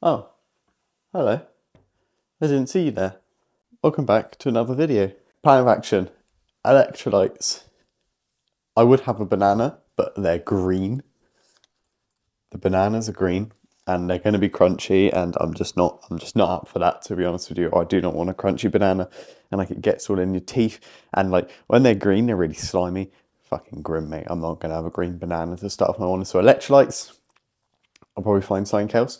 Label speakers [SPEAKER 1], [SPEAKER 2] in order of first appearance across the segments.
[SPEAKER 1] Oh, hello. I didn't see you there. Welcome back to another video. Plan of action. Electrolytes. I would have a banana, but they're green. The bananas are green and they're going to be crunchy, and I'm just not up for that, to be honest with you. I do not want a crunchy banana, and like it gets all in your teeth, and like when they're green they're really slimy. Fucking grim, mate. I'm not going to have a green banana to start off my morning. So electrolytes, I'll probably find something else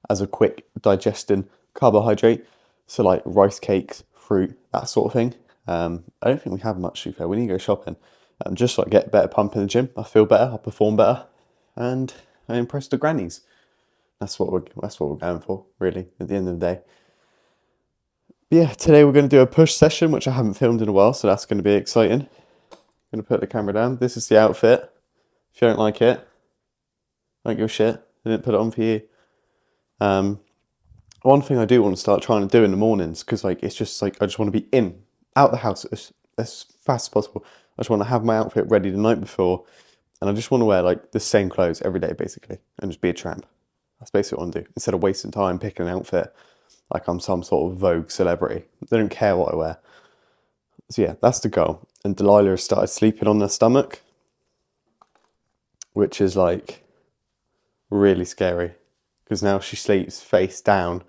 [SPEAKER 1] as a quick digesting carbohydrate. So like rice cakes, fruit, that sort of thing. I don't think we have much, to be fair. We need to go shopping. Just like get better pump in the gym. I feel better, I perform better, and I impress the grannies. That's what we're going for, really, at the end of the day. But yeah, today we're going to do a push session, which I haven't filmed in a while, so that's going to be exciting. I'm going to put the camera down. This is the outfit. If you don't like it, don't give a shit. I didn't put it on for you. One thing I do want to start trying to do in the mornings, because like it's just like I just want to be out the house as fast as possible. I just want to have my outfit ready the night before, and I just want to wear like the same clothes every day, basically, and just be a tramp. That's basically what I want to do. Instead of wasting time picking an outfit like I'm some sort of Vogue celebrity. They don't care what I wear. So yeah, that's the goal. And Delilah has started sleeping on her stomach, which is like really scary, because now she sleeps face down,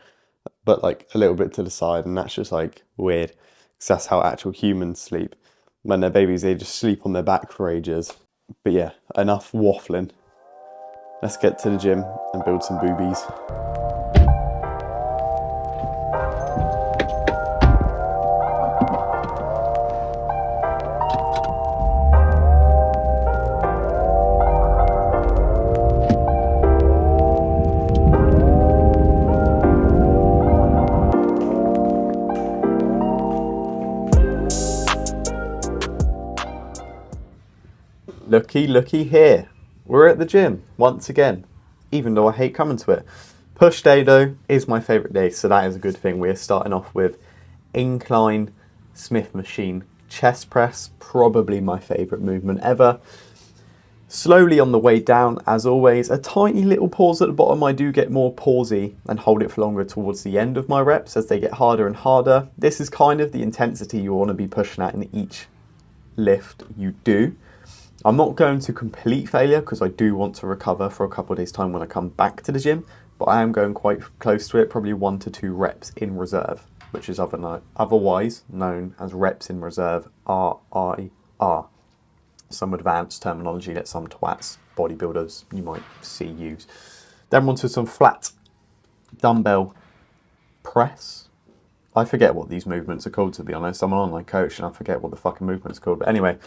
[SPEAKER 1] but like a little bit to the side, and that's just like weird, because that's how actual humans sleep. When they're babies, they just sleep on their back for ages. But yeah, enough waffling. Let's get to the gym and build some boobies. Looky here. We're at the gym once again, even though I hate coming to it. Push day though is my favourite day, so that is a good thing. We're starting off with incline Smith machine chest press, probably my favourite movement ever. Slowly on the way down, as always, a tiny little pause at the bottom. I do get more pausey and hold it for longer towards the end of my reps as they get harder and harder. This is kind of the intensity you want to be pushing at in each lift you do. I'm not going to complete failure, because I do want to recover for a couple of days' time when I come back to the gym, but I am going quite close to it, probably 1 to 2 reps in reserve, which is otherwise known as reps in reserve, RIR. Some advanced terminology that some twats, bodybuilders, you might see use. Then onto some flat dumbbell press. I forget what these movements are called, to be honest. I'm an online coach and I forget what the fucking movement's called. But anyway,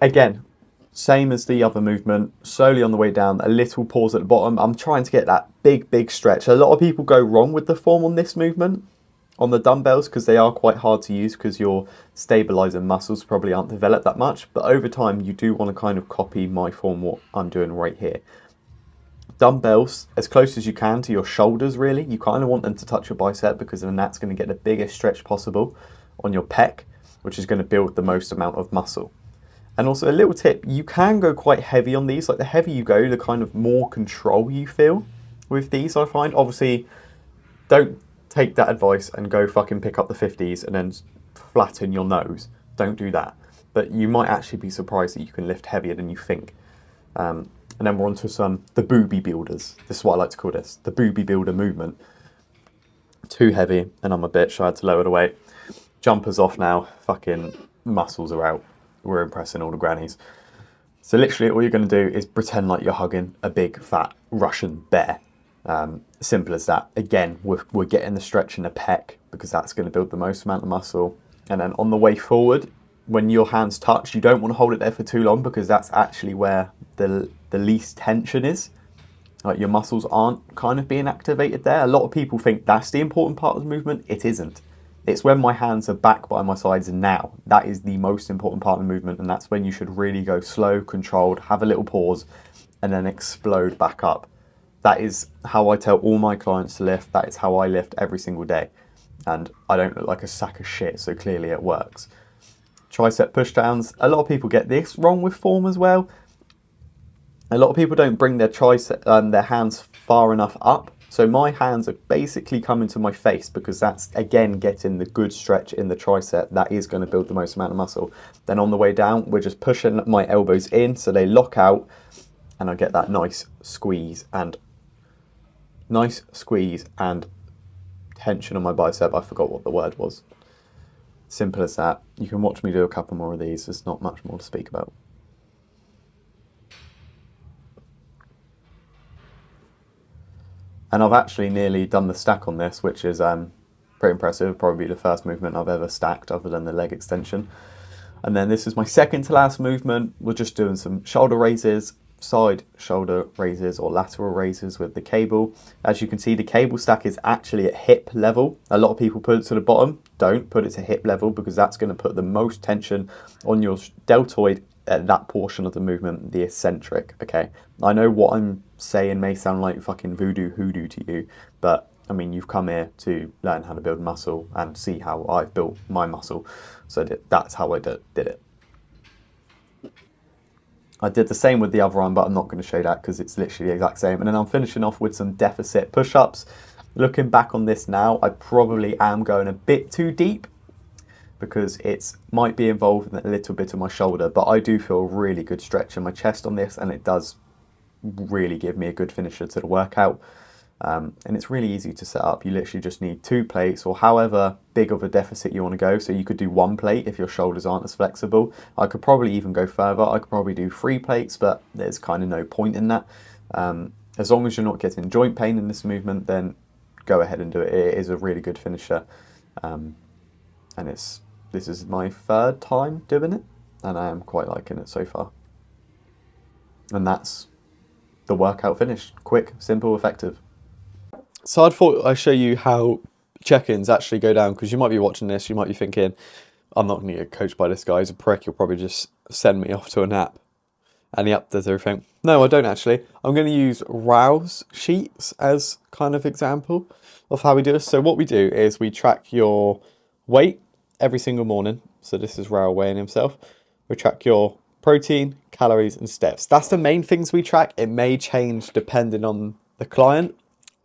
[SPEAKER 1] again, same as the other movement, slowly on the way down, a little pause at the bottom. I'm trying to get that big stretch. A lot of people go wrong with the form on this movement, on the dumbbells, because they are quite hard to use, because your stabilizer muscles probably aren't developed that much. But over time, you do want to kind of copy my form, what I'm doing right here. Dumbbells as close as you can to your shoulders, really. You kind of want them to touch your bicep, because then that's going to get the biggest stretch possible on your pec, which is going to build the most amount of muscle. And also a little tip, you can go quite heavy on these. Like the heavier you go, the kind of more control you feel with these, I find. Obviously, don't take that advice and go fucking pick up the 50s and then flatten your nose. Don't do that. But you might actually be surprised that you can lift heavier than you think. And then we're on to the booby builders. This is what I like to call this, the booby builder movement. Too heavy, and I'm a bitch, I had to lower the weight. Jumpers off now, fucking muscles are out. We're impressing all the grannies. So literally all you're going to do is pretend like you're hugging a big fat Russian bear. Simple as that. Again, we're getting the stretch in the pec, because that's going to build the most amount of muscle. And then on the way forward, when your hands touch, you don't want to hold it there for too long, because that's actually where the least tension is. Like your muscles aren't kind of being activated there. A lot of people think that's the important part of the movement. It isn't. It's when my hands are back by my sides now. That is the most important part of the movement, and that's when you should really go slow, controlled, have a little pause, and then explode back up. That is how I tell all my clients to lift. That is how I lift every single day. And I don't look like a sack of shit, so clearly it works. Tricep pushdowns. A lot of people get this wrong with form as well. A lot of people don't bring their hands far enough up. So my hands are basically coming to my face because that's, again, getting the good stretch in the tricep. That is going to build the most amount of muscle. Then on the way down, we're just pushing my elbows in so they lock out, and I get that nice squeeze and tension on my bicep. I forgot what the word was. Simple as that. You can watch me do a couple more of these. There's not much more to speak about. And I've actually nearly done the stack on this, which is pretty impressive. Probably the first movement I've ever stacked other than the leg extension. And then this is my second to last movement. We're just doing some shoulder raises, side shoulder raises or lateral raises with the cable. As you can see, the cable stack is actually at hip level. A lot of people put it to the bottom. Don't put it to hip level because that's going to put the most tension on your deltoid at that portion of the movement, the eccentric. Okay, I know what I'm saying may sound like fucking voodoo hoodoo to you, but I mean, you've come here to learn how to build muscle and see how I've built my muscle. So that's how I did it. I did the same with the other arm, but I'm not going to show that because it's literally the exact same. And then I'm finishing off with some deficit push-ups. Looking back on this now, I probably am going a bit too deep because it might be involved in a little bit of my shoulder, but I do feel a really good stretch in my chest on this, and it does really give me a good finisher to the workout. And it's really easy to set up. You literally just need 2 plates or however big of a deficit you want to go. So you could do 1 plate if your shoulders aren't as flexible. I could probably even go further. I could probably do 3 plates, but there's kind of no point in that. As long as you're not getting joint pain in this movement, then go ahead and do it. It is a really good finisher. And this is my 3rd time doing it, and I am quite liking it so far. And that's the workout finished. Quick, simple, effective. So I thought I'd show you how check-ins actually go down, because you might be watching this, you might be thinking, I'm not going to get coached by this guy, he's a prick, he'll probably just send me off to a nap. And he up does everything. No, I don't actually. I'm going to use Rao's sheets as kind of example of how we do this. So what we do is we track your weight every single morning. So this is Rao weighing himself. We track your protein, calories, and steps. That's the main things we track. It may change depending on the client.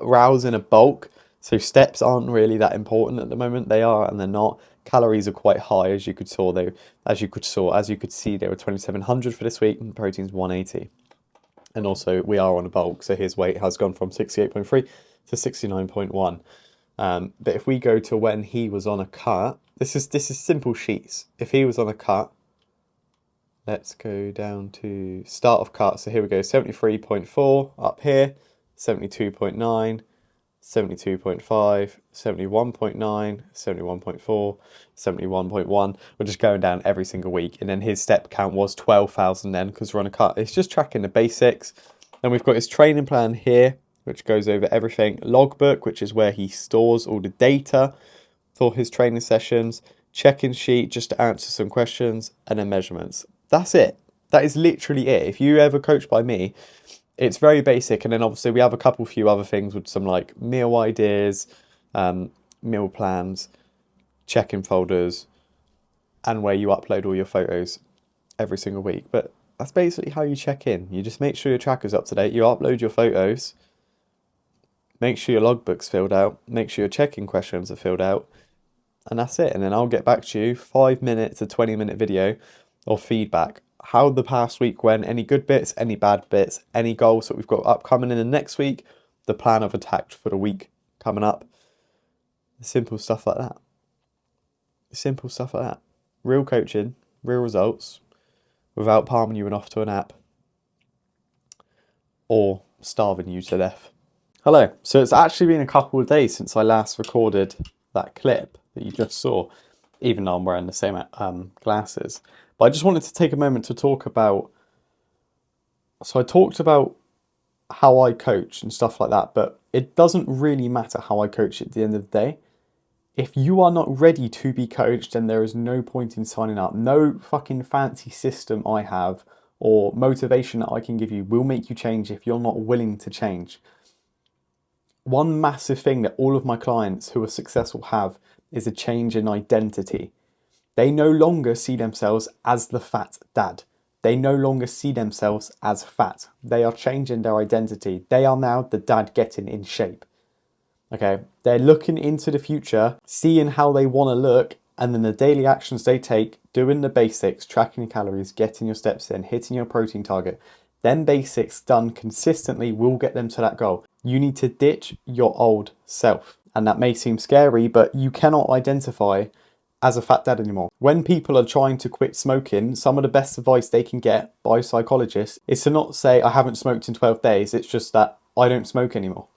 [SPEAKER 1] Rao's in a bulk, so steps aren't really that important at the moment. They are and they're not. Calories are quite high, as you could see, they were 2,700 for this week, and protein's 180. And also we are on a bulk, so his weight has gone from 68.3 to 69.1. But if we go to when he was on a cut, this is simple sheets. If he was on a cut, let's go down to start of cut. So here we go, 73.4 up here, 72.9, 72.5, 71.9, 71.4, 71.1. We're just going down every single week. And then his step count was 12,000 then, because we're on a cut. It's just tracking the basics. Then we've got his training plan here, which goes over everything. Logbook, which is where he stores all the data for his training sessions. Check-in sheet, just to answer some questions. And then measurements. That's it. That is literally it. If you ever coached by me, it's very basic. And then obviously we have a few other things with some like meal ideas, meal plans, check-in folders, and where you upload all your photos every single week. But that's basically how you check in. You just make sure your tracker's up to date. You upload your photos. Make sure your logbook's filled out. Make sure your check-in questions are filled out. And that's it. And then I'll get back to you, 5-minute to 20-minute video of feedback. How the past week went, any good bits, any bad bits, any goals that we've got upcoming in the next week, the plan of attack for the week coming up. Simple stuff like that. Simple stuff like that. Real coaching, real results, without palming you off to a nap or starving you to death. Hello. So it's actually been a couple of days since I last recorded that clip that you just saw, even though I'm wearing the same glasses. But I just wanted to take a moment to talk about, so I talked about how I coach and stuff like that, but it doesn't really matter how I coach at the end of the day. If you are not ready to be coached, then there is no point in signing up. No fucking fancy system I have or motivation that I can give you will make you change if you're not willing to change. One massive thing that all of my clients who are successful have is a change in identity. They no longer see themselves as the fat dad. They no longer see themselves as fat. They are changing their identity. They are now the dad getting in shape. Okay, they're looking into the future, seeing how they want to look, and then the daily actions they take, doing the basics, tracking your calories, getting your steps in, hitting your protein target. Them basics done consistently will get them to that goal. You need to ditch your old self. And that may seem scary, but you cannot identify as a fat dad anymore. When people are trying to quit smoking, some of the best advice they can get by psychologists is to not say, I haven't smoked in 12 days. It's just that I don't smoke anymore.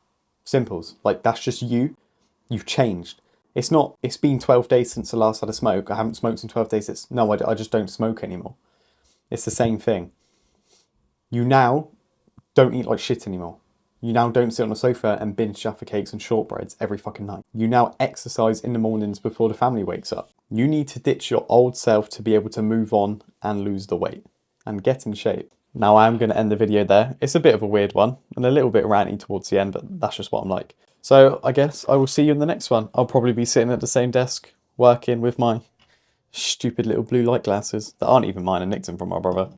[SPEAKER 1] Simples. Like, that's just you. You've changed. It's not, it's been 12 days since the last had a smoke. I haven't smoked in 12 days. It's, no, I just don't smoke anymore. It's the same thing. You now don't eat like shit anymore. You now don't sit on a sofa and binge Jaffa cakes and shortbreads every fucking night. You now exercise in the mornings before the family wakes up. You need to ditch your old self to be able to move on and lose the weight and get in shape. Now I am going to end the video there. It's a bit of a weird one and a little bit ranty towards the end, but that's just what I'm like. So I guess I will see you in the next one. I'll probably be sitting at the same desk working with my stupid little blue light glasses that aren't even mine. I nicked them from my brother.